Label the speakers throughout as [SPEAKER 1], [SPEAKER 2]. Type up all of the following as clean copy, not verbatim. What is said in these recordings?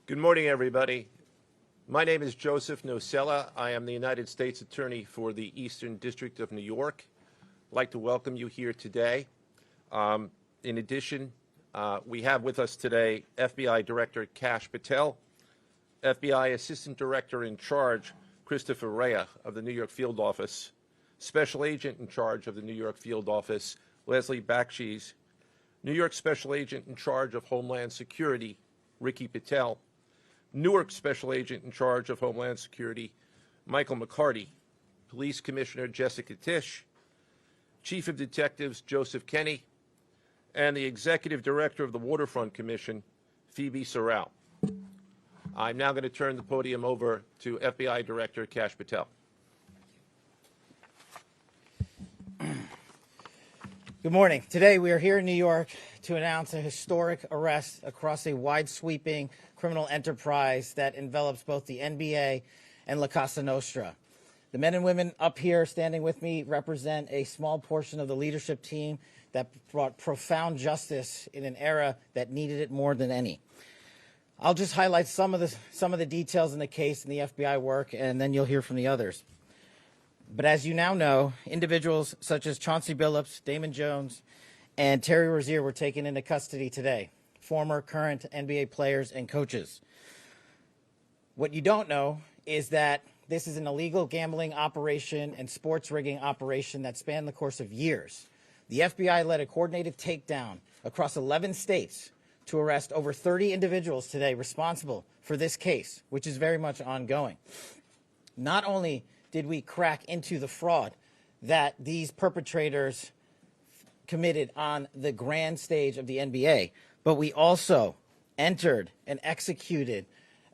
[SPEAKER 1] Good morning, everybody. My name is Joseph Nocella. I am the United States Attorney for the Eastern District of New York. I'd like to welcome you here today. In addition, we have with us today FBI Director Kash Patel, FBI Assistant Director in Charge Christopher Rea of the New York Field Office, Special Agent in Charge of the New York Field Office Leslie Bakshi's, New York Special Agent in Charge of Homeland Security Ricky Patel, Newark Special Agent in Charge of Homeland Security Michael McCarty, Police Commissioner Jessica Tisch, Chief of Detectives Joseph Kenny, and the Executive Director of the Waterfront Commission, Phoebe Sorrell. I'm now going to turn the podium over to FBI Director Kash Patel.
[SPEAKER 2] Good morning. Today we are here in New York to announce a historic arrest across a wide-sweeping criminal enterprise that envelops both the NBA and La Cosa Nostra. The men and women up here standing with me represent a small portion of the leadership team that brought profound justice in an era that needed it more than any. I'll just highlight some of the details in the case and the FBI work, and then you'll hear from the others. But as you now know, individuals such as Chauncey Billups, Damon Jones, and Terry Rozier were taken into custody today, former, current NBA players and coaches. What you don't know is that this is an illegal gambling operation and sports rigging operation that spanned the course of years. The FBI led a coordinated takedown across 11 states to arrest over 30 individuals today responsible for this case, which is very much ongoing. Not only did we crack into the fraud that these perpetrators committed on the grand stage of the NBA, but we also entered and executed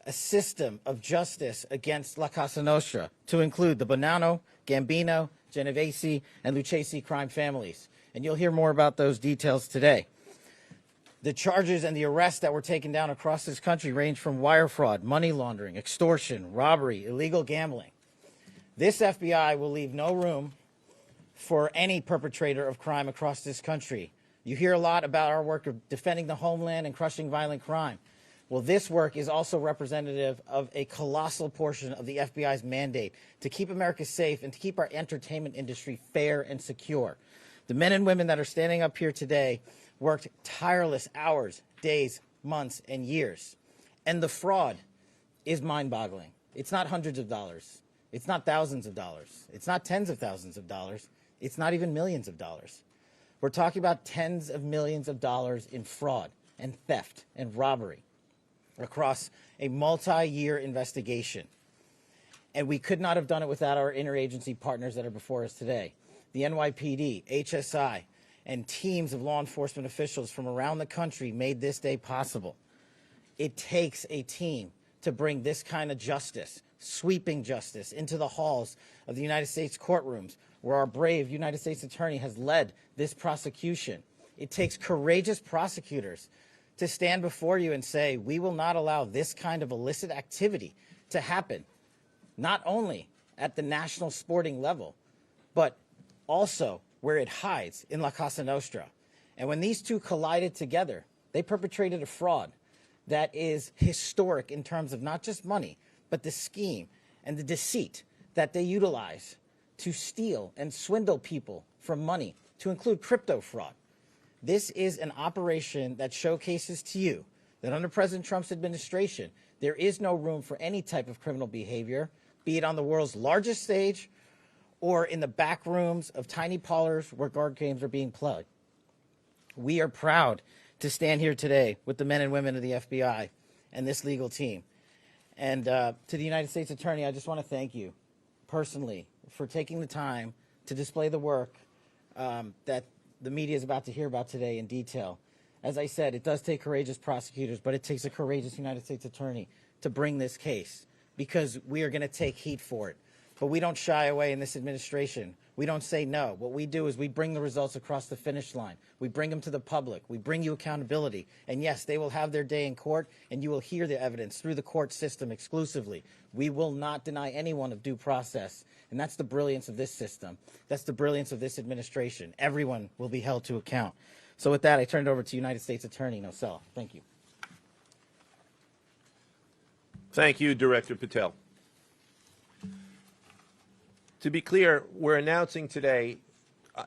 [SPEAKER 2] a system of justice against La Cosa Nostra to include the Bonanno, Gambino, Genovese, and Lucchesi crime families. And you'll hear more about those details today. The charges and the arrests that were taken down across this country range from wire fraud, money laundering, extortion, robbery, illegal gambling. This FBI will leave no room for any perpetrator of crime across this country. You hear a lot about our work of defending the homeland and crushing violent crime. Well, this work is also representative of a colossal portion of the FBI's mandate to keep America safe and to keep our entertainment industry fair and secure. The men and women that are standing up here today worked tireless hours, days, months, and years. And the fraud is mind-boggling. It's not hundreds of dollars. It's not thousands of dollars. It's not tens of thousands of dollars. It's not even millions of dollars. We're talking about tens of millions of dollars in fraud and theft and robbery across a multi-year investigation. And we could not have done it without our interagency partners that are before us today. The NYPD, HSI, and teams of law enforcement officials from around the country made this day possible. It takes a team to bring this kind of justice, sweeping justice, into the halls of the United States courtrooms, where our brave United States attorney has led this prosecution. It takes courageous prosecutors to stand before you and say, we will not allow this kind of illicit activity to happen, not only at the national sporting level, but also where it hides in La Cosa Nostra. And when these two collided together, they perpetrated a fraud that is historic in terms of not just money, but the scheme and the deceit that they utilize to steal and swindle people from money, to include crypto fraud. This is an operation that showcases to you that under President Trump's administration, there is no room for any type of criminal behavior, be it on the world's largest stage or in the back rooms of tiny parlors where card games are being played. We are proud to stand here today with the men and women of the FBI and this legal team. And to the United States Attorney, I just want to thank you personally for taking the time to display the work that the media is about to hear about today in detail. As I said, it does take courageous prosecutors, but it takes a courageous United States Attorney to bring this case, because we are going to take heat for it. But we don't shy away in this administration. We don't say no. What we do is we bring the results across the finish line. We bring them to the public. We bring you accountability. And yes, they will have their day in court, and you will hear the evidence through the court system exclusively. We will not deny anyone of due process. And that's the brilliance of this system. That's the brilliance of this administration. Everyone will be held to account. So with that, I turn it over to United States Attorney Nocella. Thank you.
[SPEAKER 1] Thank you, Director Patel. To be clear, we're announcing today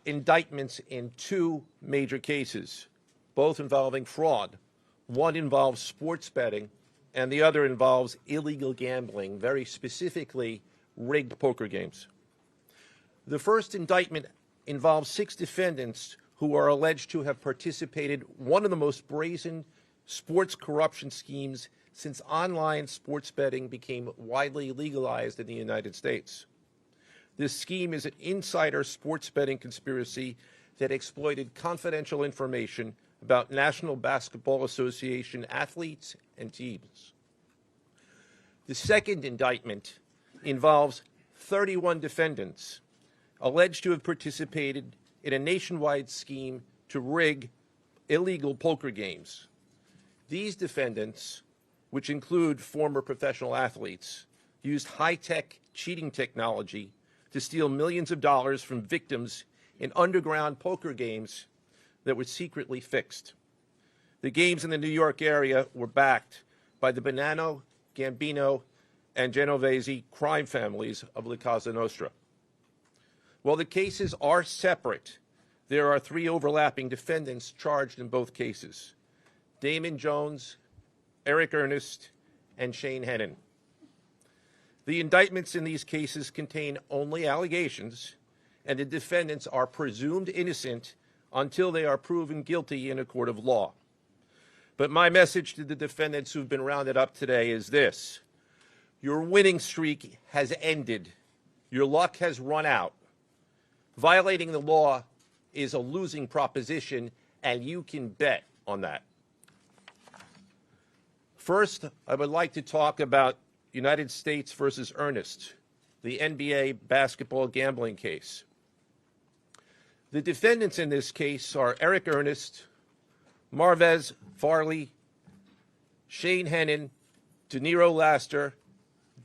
[SPEAKER 1] indictments in two major cases, both involving fraud. One involves sports betting, and the other involves illegal gambling, very specifically rigged poker games. The first indictment involves 6 defendants who are alleged to have participated in one of the most brazen sports corruption schemes since online sports betting became widely legalized in the United States. This scheme is an insider sports betting conspiracy that exploited confidential information about National Basketball Association athletes and teams. The second indictment involves 31 defendants alleged to have participated in a nationwide scheme to rig illegal poker games. These defendants, which include former professional athletes, used high-tech cheating technology to steal millions of dollars from victims in underground poker games that were secretly fixed. The games in the New York area were backed by the Bonanno, Gambino, and Genovese crime families of La Cosa Nostra. While the cases are separate, there are 3 overlapping defendants charged in both cases: Damon Jones, Eric Ernest, and Shane Hennon. The indictments in these cases contain only allegations, and the defendants are presumed innocent until they are proven guilty in a court of law. But my message to the defendants who've been rounded up today is this: your winning streak has ended. Your luck has run out. Violating the law is a losing proposition, and you can bet on that. First, I would like to talk about United States versus Ernest, the NBA basketball gambling case. The defendants in this case are Eric Ernest, Marvez Farley, Shane Hennon, De Niro Laster,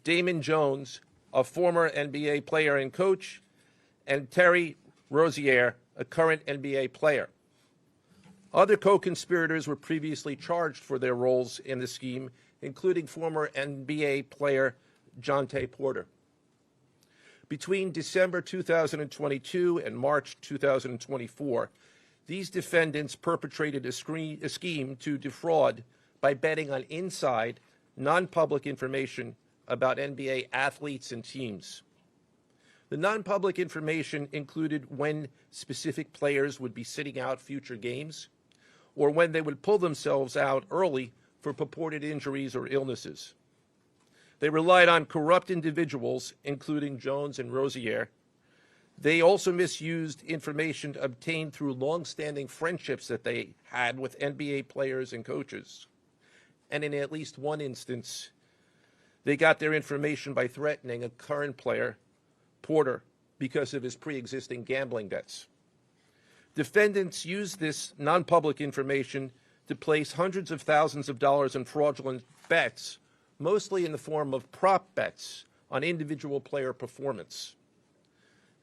[SPEAKER 1] Damon Jones, a former NBA player and coach, and Terry Rozier, a current NBA player. Other co-conspirators were previously charged for their roles in the scheme, including former NBA player Jonte Porter. Between December 2022 and March 2024, these defendants perpetrated a scheme to defraud by betting on inside, non-public information about NBA athletes and teams. The non-public information included when specific players would be sitting out future games, or when they would pull themselves out early for purported injuries or illnesses. They relied on corrupt individuals, including Jones and Rozier. They also misused information obtained through long-standing friendships that they had with NBA players and coaches. And in at least one instance, they got their information by threatening a current player, Porter, because of his pre-existing gambling debts. Defendants used this non-public information to place hundreds of thousands of dollars in fraudulent bets, mostly in the form of prop bets on individual player performance.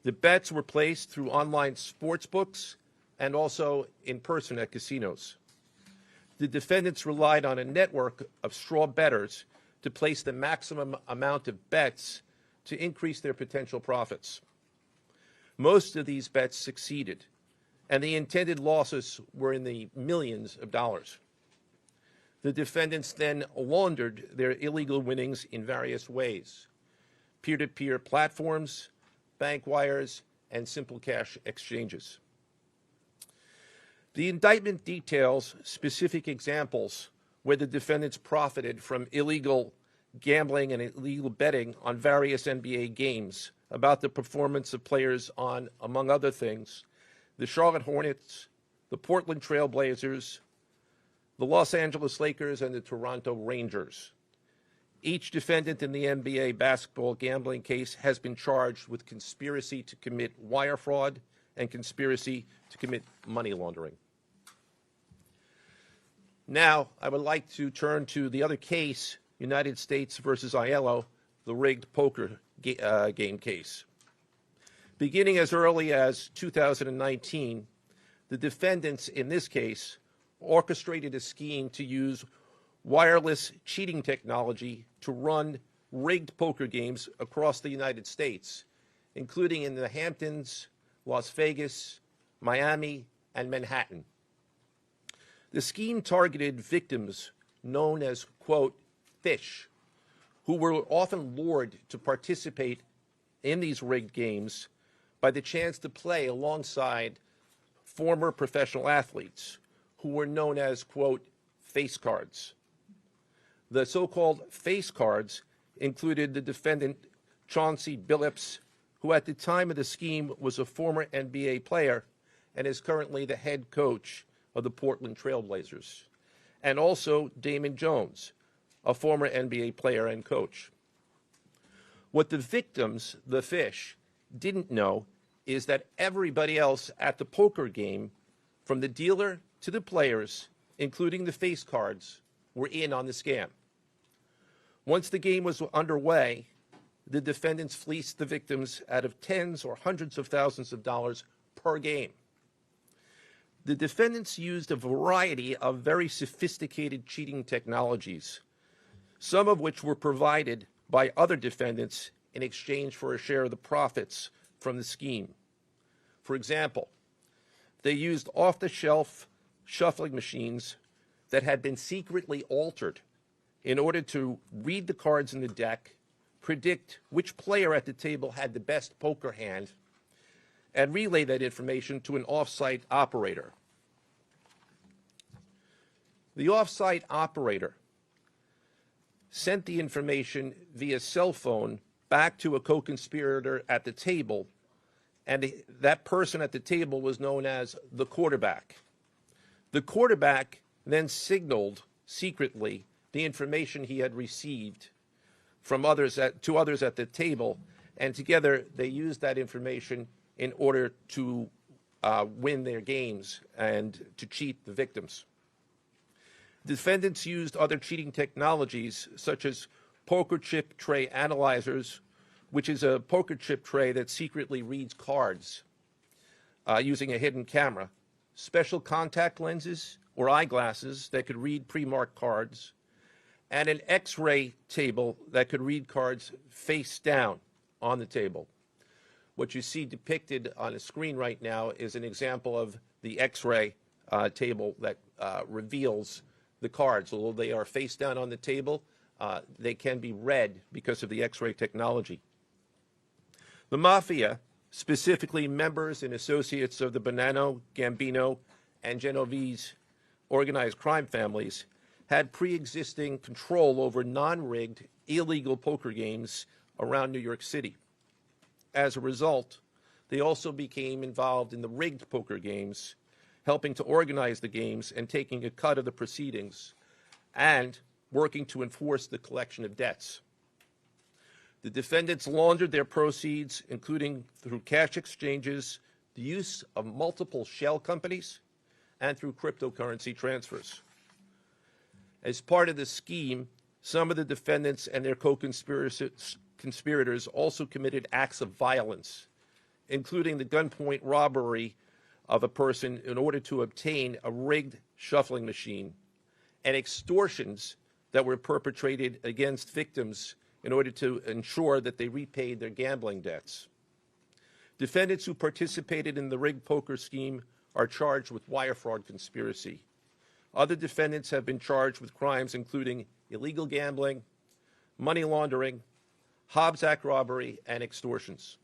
[SPEAKER 1] The bets were placed through online sports books and also in person at casinos. The defendants relied on a network of straw bettors to place the maximum amount of bets to increase their potential profits. Most of these bets succeeded, and the intended losses were in the millions of dollars. The defendants then laundered their illegal winnings in various ways: peer-to-peer platforms, bank wires, and simple cash exchanges. The indictment details specific examples where the defendants profited from illegal gambling and illegal betting on various NBA games about the performance of players on, among other things, the Charlotte Hornets, the Portland Trail Blazers, the Los Angeles Lakers, and the Toronto Rangers. Each defendant in the NBA basketball gambling case has been charged with conspiracy to commit wire fraud and conspiracy to commit money laundering. Now, I would like to turn to the other case, United States versus Aiello, the rigged poker game case. Beginning as early as 2019, the defendants in this case orchestrated a scheme to use wireless cheating technology to run rigged poker games across the United States, including in the Hamptons, Las Vegas, Miami, and Manhattan. The scheme targeted victims known as, quote, fish, who were often lured to participate in these rigged games by the chance to play alongside former professional athletes who were known as, quote, face cards. The so-called face cards included the defendant Chauncey Billups, who at the time of the scheme was a former NBA player and is currently the head coach of the Portland Trail Blazers, and also Damon Jones, a former NBA player and coach. What the victims, the fish, didn't know is that everybody else at the poker game, from the dealer to the players, including the face cards, were in on the scam. Once the game was underway, the defendants fleeced the victims out of tens or hundreds of thousands of dollars per game. The defendants used a variety of very sophisticated cheating technologies, some of which were provided by other defendants in exchange for a share of the profits from the scheme. For example, they used off-the-shelf shuffling machines that had been secretly altered in order to read the cards in the deck, predict which player at the table had the best poker hand, and relay that information to an off-site operator. The off-site operator sent the information via cell phone back to a co-conspirator at the table, and that person at the table was known as the quarterback. The quarterback then signaled secretly the information he had received from others to others at the table, and together they used that information in order to win their games and to cheat the victims. Defendants used other cheating technologies such as poker chip tray analyzers, which is a poker chip tray that secretly reads cards using a hidden camera, special contact lenses or eyeglasses that could read pre-marked cards, and an X-ray table that could read cards face down on the table. What you see depicted on the screen right now is an example of the X-ray table that reveals the cards. Although they are face down on the table, they can be read because of the X-ray technology. The Mafia, specifically members and associates of the Bonanno, Gambino, and Genovese organized crime families, had pre-existing control over non-rigged, illegal poker games around New York City. As a result, they also became involved in the rigged poker games, helping to organize the games and taking a cut of the proceedings, and working to enforce the collection of debts. The defendants laundered their proceeds, including through cash exchanges, the use of multiple shell companies, and through cryptocurrency transfers. As part of the scheme, some of the defendants and their co-conspirators also committed acts of violence, including the gunpoint robbery of a person in order to obtain a rigged shuffling machine, and extortions that were perpetrated against victims in order to ensure that they repaid their gambling debts. Defendants who participated in the rigged poker scheme are charged with wire fraud conspiracy. Other defendants have been charged with crimes including illegal gambling, money laundering, Hobbs Act robbery, and extortions.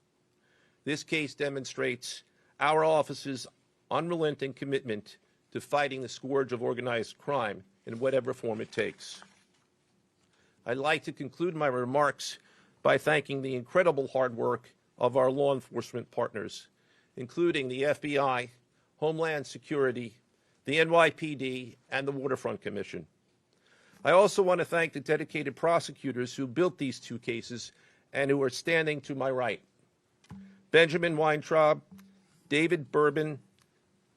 [SPEAKER 1] This case demonstrates our office's unrelenting commitment to fighting the scourge of organized crime in whatever form it takes. I'd like to conclude my remarks by thanking the incredible hard work of our law enforcement partners, including the FBI, Homeland Security, the NYPD, and the Waterfront Commission. I also want to thank the dedicated prosecutors who built these two cases and who are standing to my right: Benjamin Weintraub, David Bourbon,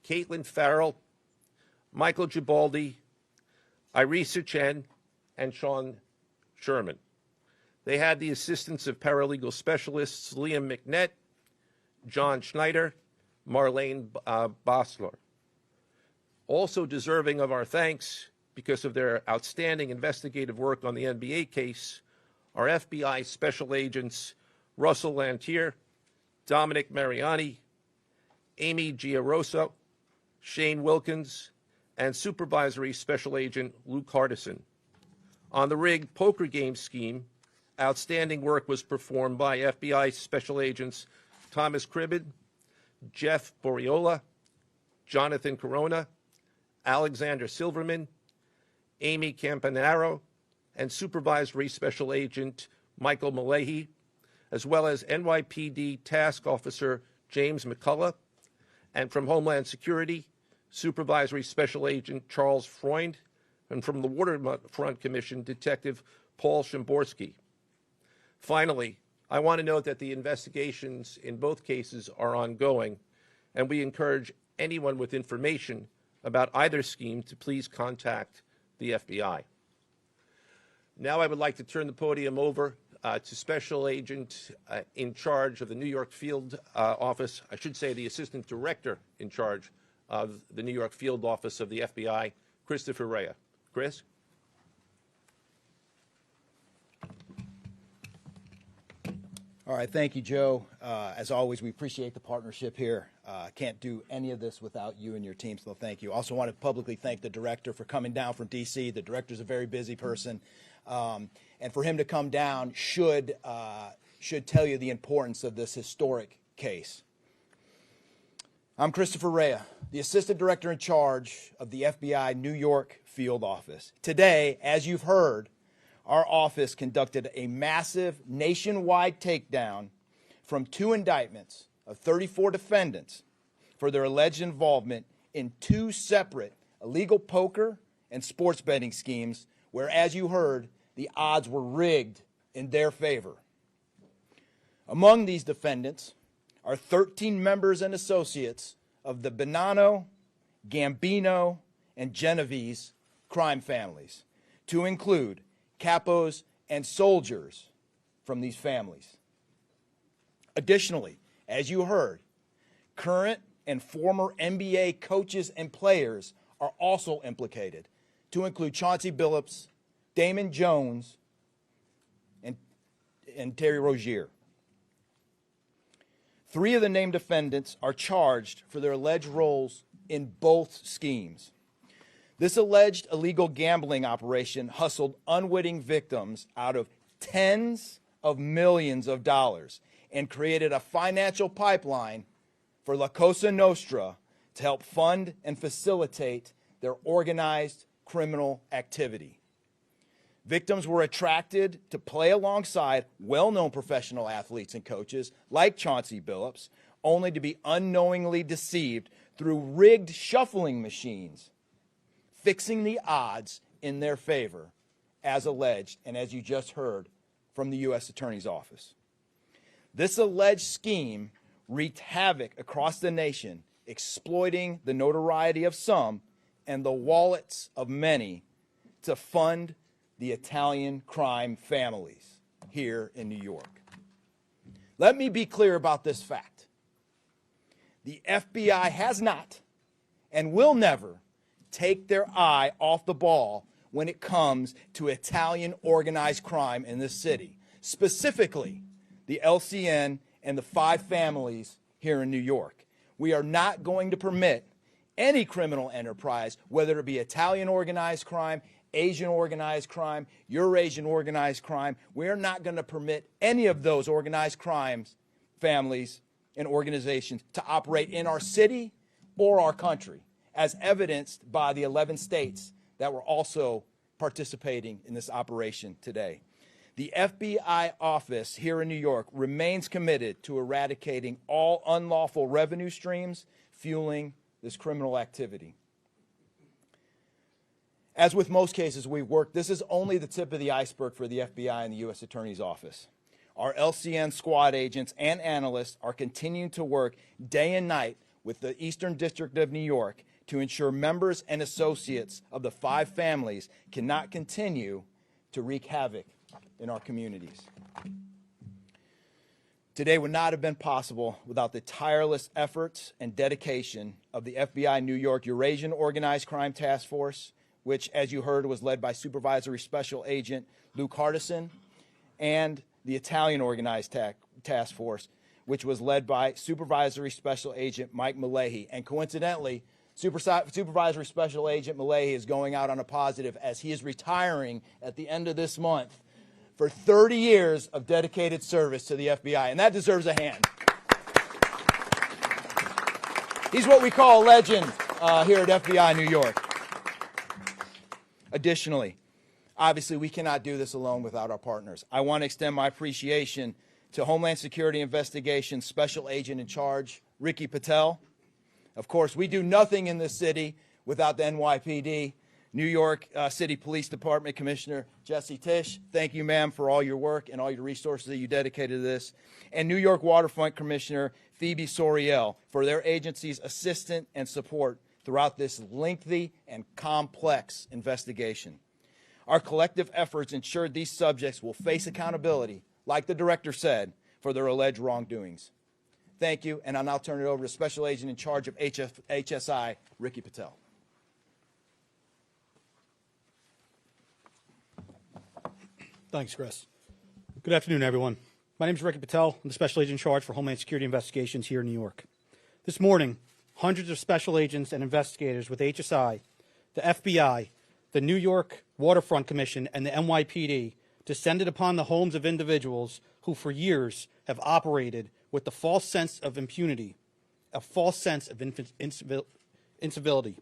[SPEAKER 1] Caitlin Farrell, Michael Gibaldi, Irisa Chen, and Sean Sherman. They had the assistance of paralegal specialists Liam McNett, John Schneider, Marlene Bosler. Also deserving of our thanks because of their outstanding investigative work on the NBA case are FBI Special Agents Russell Lantier, Dominic Mariani, Amy Giaroso, Shane Wilkins, and Supervisory Special Agent Luke Hardison. On the rigged poker game scheme, outstanding work was performed by FBI Special Agents Thomas Cribbin, Jeff Boriola, Jonathan Corona, Alexander Silverman, Amy Campanaro, and Supervisory Special Agent Michael Malahy, as well as NYPD Task Officer James McCullough, and from Homeland Security, Supervisory Special Agent Charles Freund, and from the Waterfront Commission, Detective Paul Shimborski. Finally, I want to note that the investigations in both cases are ongoing, and we encourage anyone with information about either scheme to please contact the FBI. Now I would like to turn the podium over to Special Agent in charge of the New York Field Office, I should say the Assistant Director in charge of the New York Field Office of the FBI, Christopher Rea. Chris?
[SPEAKER 3] All right, thank you, Joe. As always, we appreciate the partnership here. Can't do any of this without you and your team, so thank you. Also want to publicly thank the director for coming down from D.C. The director's a very busy person, and for him to come down should tell you the importance of this historic case. I'm Christopher Rea, the Assistant Director in charge of the FBI New York Field Office. Today, as you've heard, our office conducted a massive nationwide takedown from 2 indictments of 34 defendants for their alleged involvement in 2 separate illegal poker and sports betting schemes where, as you heard, the odds were rigged in their favor. Among these defendants are 13 members and associates of the Bonanno, Gambino, and Genovese crime families, to include capos and soldiers from these families. Additionally, as you heard, current and former NBA coaches and players are also implicated, to include Chauncey Billups, Damon Jones, and Terry Rozier. 3 of the named defendants are charged for their alleged roles in both schemes. This alleged illegal gambling operation hustled unwitting victims out of tens of millions of dollars and created a financial pipeline for La Cosa Nostra to help fund and facilitate their organized criminal activity. Victims were attracted to play alongside well-known professional athletes and coaches like Chauncey Billups, only to be unknowingly deceived through rigged shuffling machines, fixing the odds in their favor, as alleged and as you just heard from the U.S. Attorney's Office. This alleged scheme wreaked havoc across the nation, exploiting the notoriety of some and the wallets of many to fund the Italian crime families here in New York. Let me be clear about this fact. The FBI has not and will never take their eye off the ball when it comes to Italian organized crime in this city, specifically the LCN and the 5 families here in New York. We are not going to permit any criminal enterprise, whether it be Italian organized crime, Asian organized crime, Eurasian organized crime. We're not going to permit any of those organized crimes, families, and organizations to operate in our city or our country, as evidenced by the 11 states that were also participating in this operation today. The FBI office here in New York remains committed to eradicating all unlawful revenue streams fueling this criminal activity. As with most cases we've worked, this is only the tip of the iceberg for the FBI and the U.S. Attorney's Office. Our LCN squad agents and analysts are continuing to work day and night with the Eastern District of New York to ensure members and associates of the 5 families cannot continue to wreak havoc in our communities. Today would not have been possible without the tireless efforts and dedication of the FBI New York Eurasian Organized Crime Task Force, which, as you heard, was led by Supervisory Special Agent Luke Hardison, and the Italian Organized Task Force, which was led by Supervisory Special Agent Mike Malahi. And coincidentally, Supervisory Special Agent Malahi is going out on a positive as he is retiring at the end of this month for 30 years of dedicated service to the FBI, and that deserves a hand. He's what we call a legend here at FBI New York. Additionally, obviously, we cannot do this alone without our partners. I want to extend my appreciation to Homeland Security Investigations Special Agent in Charge, Ricky Patel. Of course, we do nothing in this city without the NYPD. New York City Police Department Commissioner Jesse Tisch, thank you, ma'am, for all your work and all your resources that you dedicated to this. And New York Waterfront Commissioner Phoebe Soriel for their agency's assistance and support throughout this lengthy and complex investigation. Our collective efforts ensured these subjects will face accountability, like the director said, for their alleged wrongdoings. Thank you, and I'll now turn it over to Special Agent in charge of HSI, Ricky Patel.
[SPEAKER 4] Thanks, Chris. Good afternoon, everyone. My name is Ricky Patel. I'm the Special Agent in charge for Homeland Security Investigations here in New York. This morning, hundreds of special agents and investigators with HSI, the FBI, the New York Waterfront Commission, and the NYPD descended upon the homes of individuals who for years have operated with the false sense of impunity, a false sense of incivility.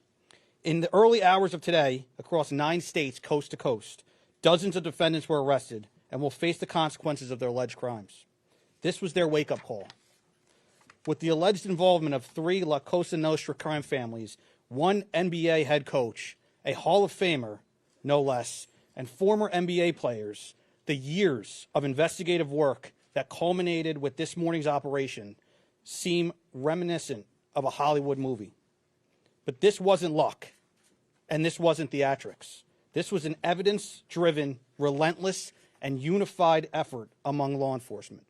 [SPEAKER 4] In the early hours of today, across 9 states coast to coast, dozens of defendants were arrested and will face the consequences of their alleged crimes. This was their wake-up call. With the alleged involvement of 3 La Cosa Nostra crime families, 1 NBA head coach, a Hall of Famer, no less, and former NBA players, the years of investigative work that culminated with this morning's operation seem reminiscent of a Hollywood movie. But this wasn't luck, and this wasn't theatrics. This was an evidence-driven, relentless, and unified effort among law enforcement.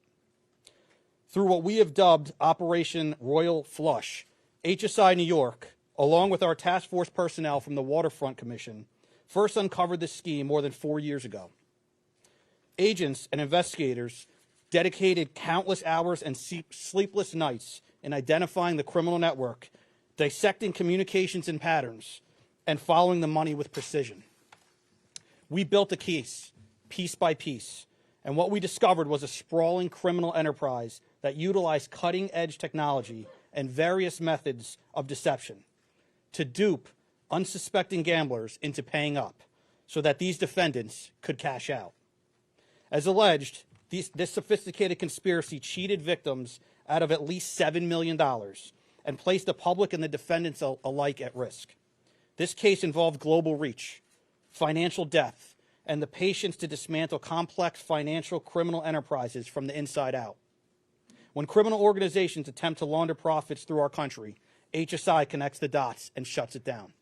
[SPEAKER 4] Through what we have dubbed Operation Royal Flush, HSI New York, along with our task force personnel from the Waterfront Commission, first uncovered this scheme more than 4 years ago. Agents and investigators dedicated countless hours and sleepless nights in identifying the criminal network, dissecting communications and patterns, and following the money with precision. We built a case, piece by piece, and what we discovered was a sprawling criminal enterprise that utilized cutting-edge technology and various methods of deception to dupe unsuspecting gamblers into paying up so that these defendants could cash out. As alleged, this sophisticated conspiracy cheated victims out of at least $7 million and placed the public and the defendants alike at risk. This case involved global reach, financial depth, and the patience to dismantle complex financial criminal enterprises from the inside out. When criminal organizations attempt to launder profits through our country, HSI connects the dots and shuts it down.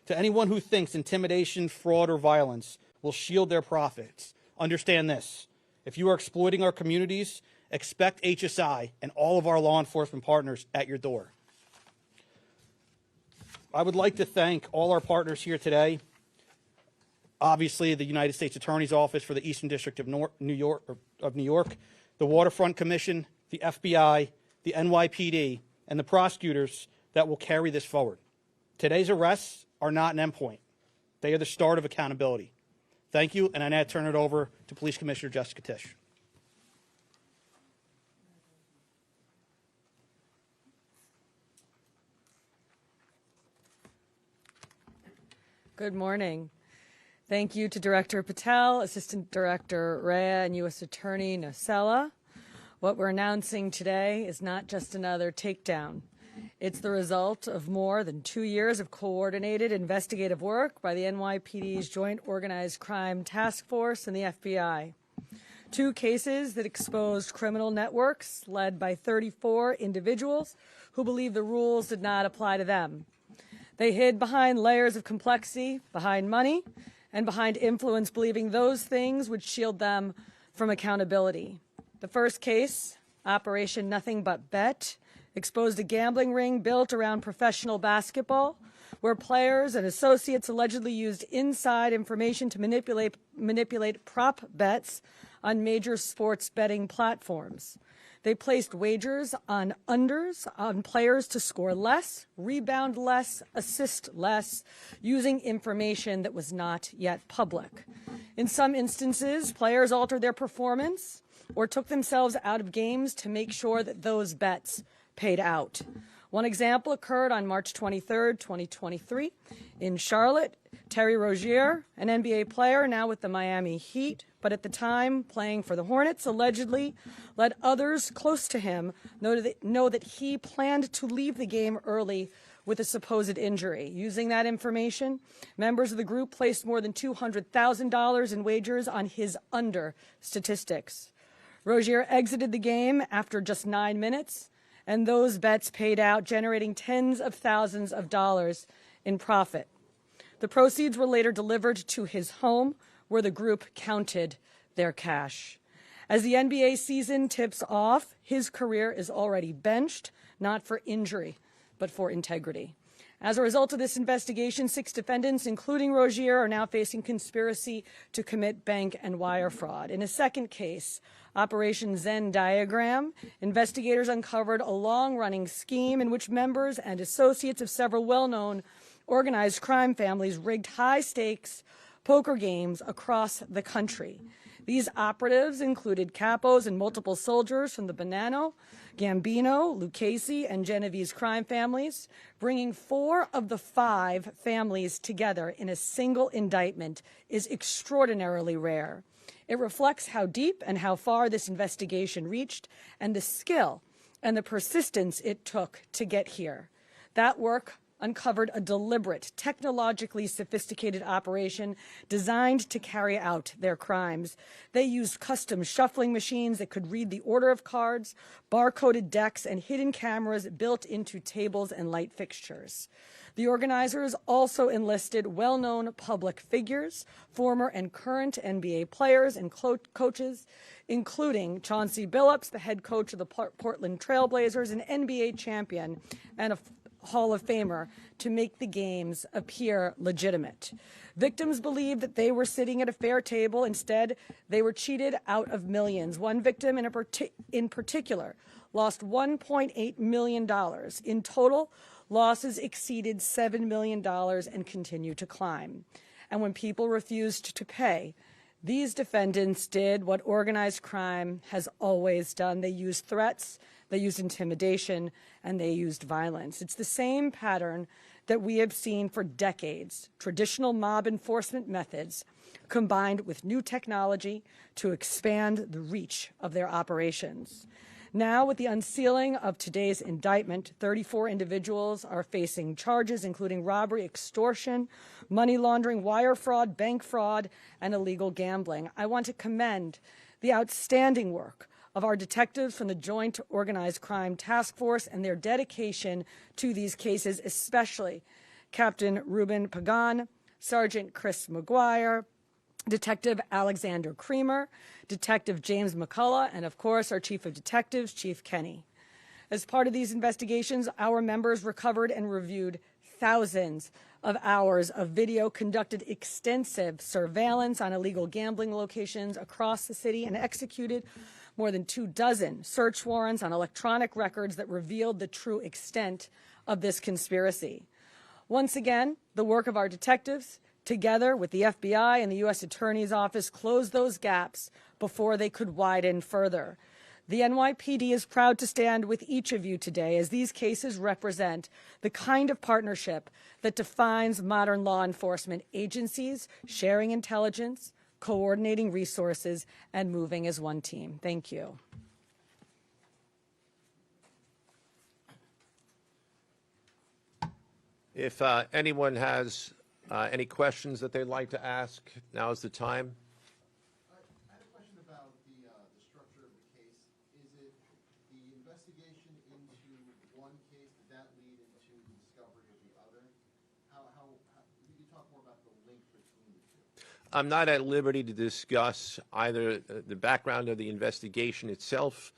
[SPEAKER 4] To anyone who thinks intimidation, fraud, or violence will shield their profits, understand this. If you are exploiting our communities, expect HSI and all of our law enforcement partners at your door. I would like to thank all our partners here today. Obviously, the United States Attorney's Office for the Eastern District of New York, the Waterfront Commission, the FBI, the NYPD, and the prosecutors that will carry this forward. Today's arrests are not an endpoint. They are the start of accountability. Thank you, and I now turn it over to Police Commissioner Jessica Tisch.
[SPEAKER 5] Good morning. Thank you to Director Patel, Assistant Director Rea, and U.S. Attorney Nocella. What we're announcing today is not just another takedown. It's the result of more than 2 years of coordinated investigative work by the NYPD's Joint Organized Crime Task Force and the FBI. 2 cases that exposed criminal networks led by 34 individuals who believed the rules did not apply to them. They hid behind layers of complexity, behind money, and behind influence, believing those things would shield them from accountability. The first case, Operation Nothing But Bet, exposed a gambling ring built around professional basketball, where players and associates allegedly used inside information to manipulate prop bets on major sports betting platforms. They placed wagers on unders on players to score less, rebound less, assist less, using information that was not yet public. In some instances, players altered their performance or took themselves out of games to make sure that those bets paid out. One example occurred on March 23, 2023, in Charlotte. Terry Rozier, an NBA player now with the Miami Heat, but at the time playing for the Hornets, allegedly let others close to him know that he planned to leave the game early with a supposed injury. Using that information, members of the group placed more than $200,000 in wagers on his under statistics. Rozier exited the game after just 9 minutes, and those bets paid out, generating tens of thousands of dollars in profit. The proceeds were later delivered to his home, where the group counted their cash. As the NBA season tips off, his career is already benched, not for injury, but for integrity. As a result of this investigation, 6 defendants, including Rozier, are now facing conspiracy to commit bank and wire fraud. In a second case, Operation Zen Diagram, investigators uncovered a long-running scheme in which members and associates of several well-known organized crime families rigged high-stakes poker games across the country. These operatives included capos and multiple soldiers from the Bonanno, Gambino, Lucchese, and Genovese crime families. Bringing 4 of the 5 families together in a single indictment is extraordinarily rare. It reflects how deep and how far this investigation reached and the skill and the persistence it took to get here. That work uncovered a deliberate, technologically sophisticated operation designed to carry out their crimes. They used custom shuffling machines that could read the order of cards, barcoded decks, and hidden cameras built into tables and light fixtures. The organizers also enlisted well-known public figures, former and current NBA players and coaches, including Chauncey Billups, the head coach of the Portland Trail Blazers, an NBA champion and a Hall of Famer, to make the games appear legitimate. Victims believed that they were sitting at a fair table. Instead, they were cheated out of millions. One victim in particular lost $1.8 million. In total, losses exceeded $7 million and continue to climb. And when people refused to pay, these defendants did what organized crime has always done. They used threats, they used intimidation, and they used violence. It's the same pattern that we have seen for decades: traditional mob enforcement methods combined with new technology to expand the reach of their operations. Now, with the unsealing of today's indictment, 34 individuals are facing charges, including robbery, extortion, money laundering, wire fraud, bank fraud, and illegal gambling. I want to commend the outstanding work of our detectives from the Joint Organized Crime Task Force and their dedication to these cases, especially Captain Ruben Pagan, Sergeant Chris McGuire, Detective Alexander Creamer, Detective James McCullough, and of course our Chief of Detectives, Chief Kenny. As part of these investigations, our members recovered and reviewed thousands of hours of video, conducted extensive surveillance on illegal gambling locations across the city, and executed more than 24 search warrants on electronic records that revealed the true extent of this conspiracy. Once again, the work of our detectives, together with the FBI and the U.S. Attorney's Office, closed those gaps before they could widen further. The NYPD is proud to stand with each of you today, as these cases represent the kind of partnership that defines modern law enforcement agencies, sharing intelligence, coordinating resources, and moving as one team. Thank you.
[SPEAKER 1] If anyone has any questions that they'd like to ask, now is the time.
[SPEAKER 6] I had a question about the structure of the case. Is it the investigation into one case, did that lead into the discovery of the other? Could you talk more about the link between the two?
[SPEAKER 1] I'm not at liberty to discuss either the background of the investigation itself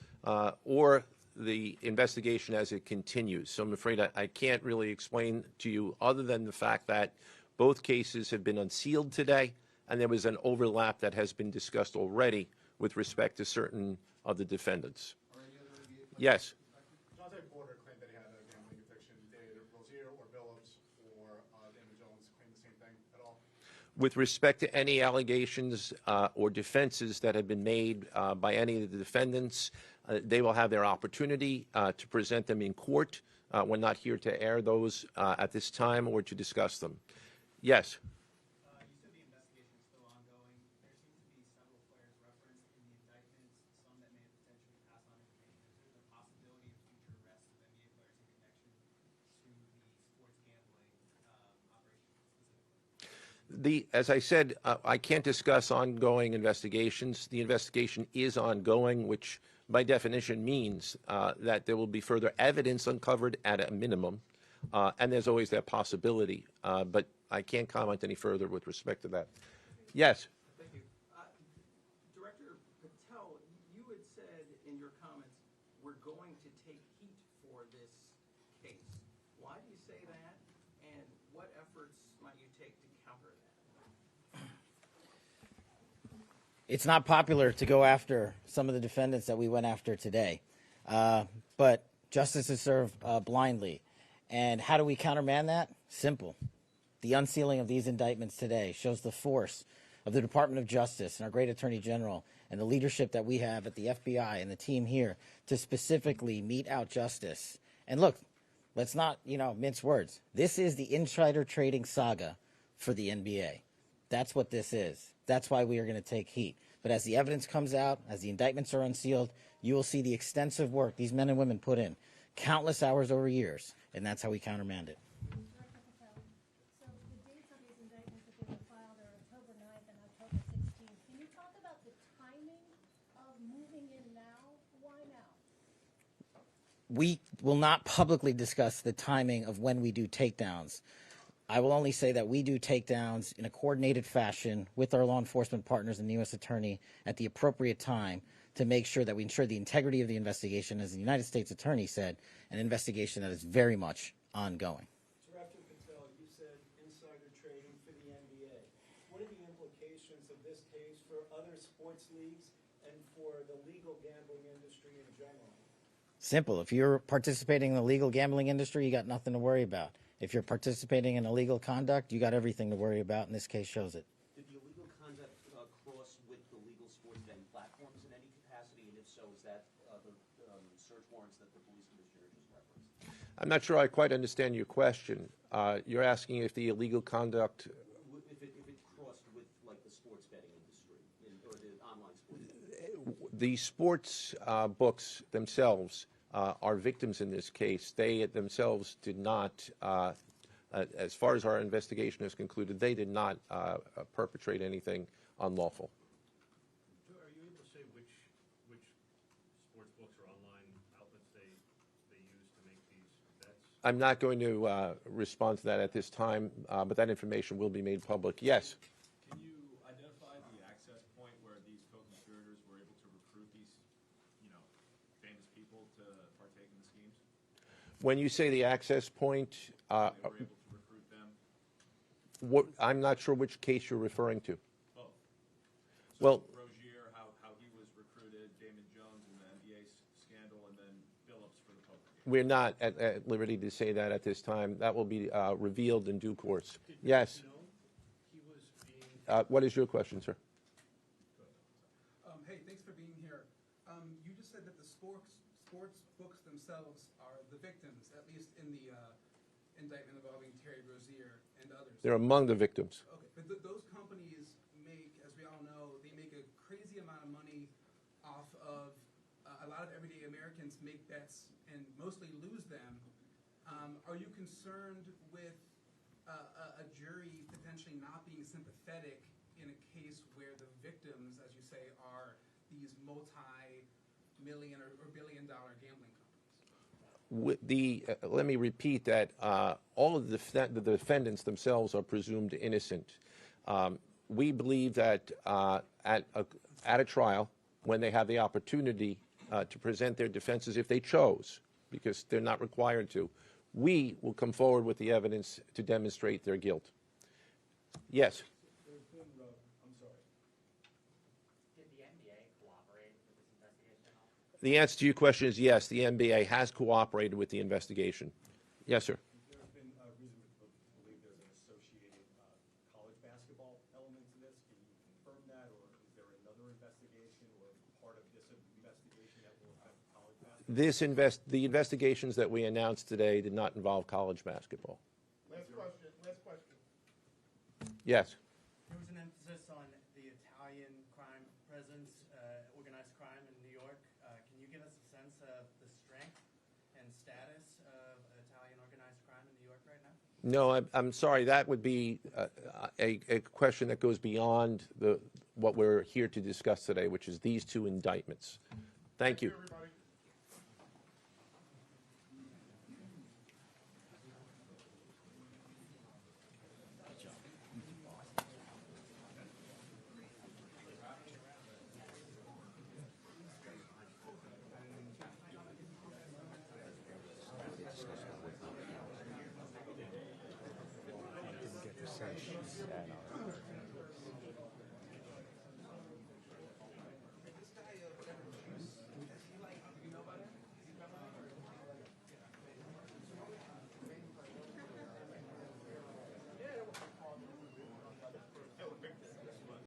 [SPEAKER 1] or the investigation as it continues. So I'm afraid I can't really explain to you other than the fact that both cases have been unsealed today, and there was an overlap that has been discussed already with respect to certain of the defendants. Yes.
[SPEAKER 7] Jonte Porter claimed that he had a gambling addiction. Did Rozier or Billups or Damon Jones claim the same thing at all?
[SPEAKER 1] With respect to any allegations or defenses that have been made by any of the defendants, they will have their opportunity to present them in court. We're not here to air those at this time or to discuss them. Yes.
[SPEAKER 8] You said the investigation is still ongoing. There seems to be several players referenced in the indictments, some that may have potentially passed on information. Is there the possibility of future arrests of NBA players in connection to the sports gambling operation specifically?
[SPEAKER 1] As I said, I can't discuss ongoing investigations. The investigation is ongoing, which by definition means that there will be further evidence uncovered at a minimum, and there's always that possibility. But I can't comment any further with respect to that. Yes.
[SPEAKER 9] Thank you. Director Patel, you had said in your comments, we're going to take heat for this case. Why do you say that, and what efforts might you take to counter that?
[SPEAKER 2] It's not popular to go after some of the defendants that we went after today, but justice is served blindly. And how do we countermand that? Simple. The unsealing of these indictments today shows the force of the Department of Justice and our great Attorney General and the leadership that we have at the FBI and the team here to specifically mete out justice. And look, let's not, mince words. This is the insider trading saga for the NBA. That's what this is. That's why we are going to take heat. But as the evidence comes out, as the indictments are unsealed, you will see the extensive work these men and women put in, countless hours over years, and that's how we countermand it.
[SPEAKER 10] Director Patel, so the dates on these indictments that they were filed are October 9th and October 16th. Can you talk about the timing of moving in now? Why now?
[SPEAKER 2] We will not publicly discuss the timing of when we do takedowns. I will only say that we do takedowns in a coordinated fashion with our law enforcement partners and the U.S. Attorney at the appropriate time to make sure that we ensure the integrity of the investigation, as the United States Attorney said, an investigation that is very much ongoing.
[SPEAKER 11] Director Patel, you said insider trading for the NBA. What are the implications of this case for other sports leagues and for the legal gambling industry in general?
[SPEAKER 2] Simple. If you're participating in the legal gambling industry, you got nothing to worry about. If you're participating in illegal conduct, you got everything to worry about, and this case shows it.
[SPEAKER 12] Did the illegal conduct cross with the legal sports betting platforms in any capacity? And if so, is that the search warrants that the police commissioner just referenced?
[SPEAKER 1] I'm not sure I quite understand your question. You're asking if the illegal conduct...
[SPEAKER 12] If it crossed with, like, the sports betting industry or the online sports betting?
[SPEAKER 1] The sports books themselves are victims in this case. They themselves did not, as far as our investigation is concluded, they did not perpetrate anything unlawful.
[SPEAKER 7] Joe, are you able to say which sports books or online outlets they use to make these bets?
[SPEAKER 1] I'm not going to respond to that at this time, but that information will be made public. Yes?
[SPEAKER 13] Can you identify the access point where these co-conspirators were able to recruit these, famous people to partake in the schemes?
[SPEAKER 1] When you say the access point,
[SPEAKER 13] They were able to recruit them?
[SPEAKER 1] I'm not sure which case you're referring to.
[SPEAKER 13] Both. So
[SPEAKER 1] Well,
[SPEAKER 13] Rozier, how he was recruited, Damon Jones in the NBA scandal, and then Billups for the poker game.
[SPEAKER 1] we're not at liberty to say that at this time. That will be revealed in due course. Yes?
[SPEAKER 7] He was being...
[SPEAKER 1] What is your question, sir?
[SPEAKER 14] Hey, thanks for being here. You just said that the sports books themselves are the victims, at least in the indictment involving Terry Rozier and others.
[SPEAKER 1] They're among the victims.
[SPEAKER 14] Okay, but those companies make, as we all know, they make a crazy amount of money off of a lot of everyday Americans make bets and mostly lose them. Are you concerned with a jury potentially not being sympathetic in a case where the victims, as you say, are these multi-million or billion-dollar gambling companies?
[SPEAKER 1] Let me repeat that all of the defendants themselves are presumed innocent. We believe that at a trial, when they have the opportunity to present their defenses if they chose, because they're not required to. We will come forward with the evidence to demonstrate their guilt. Yes?
[SPEAKER 11] There's been, I'm sorry.
[SPEAKER 8] Did the NBA cooperate with this investigation at all?
[SPEAKER 1] The answer to your question is yes, the NBA has cooperated with the investigation. Yes, sir.
[SPEAKER 11] There's been reason to believe there's an associated college basketball element to this. Can you confirm that, or is there another investigation or part of this investigation that will affect college basketball?
[SPEAKER 1] The investigations that we announced today did not involve college basketball.
[SPEAKER 6] Last question, last question.
[SPEAKER 1] Yes.
[SPEAKER 15] There was an emphasis on the Italian crime presence, organized crime in New York. Can you give us a sense of the strength and status of Italian organized crime in New York right now?
[SPEAKER 1] No, I'm sorry. That would be a question that goes beyond what we're here to discuss today, which is these two indictments. Thank you.
[SPEAKER 6] Everybody.
[SPEAKER 16] Get the sense that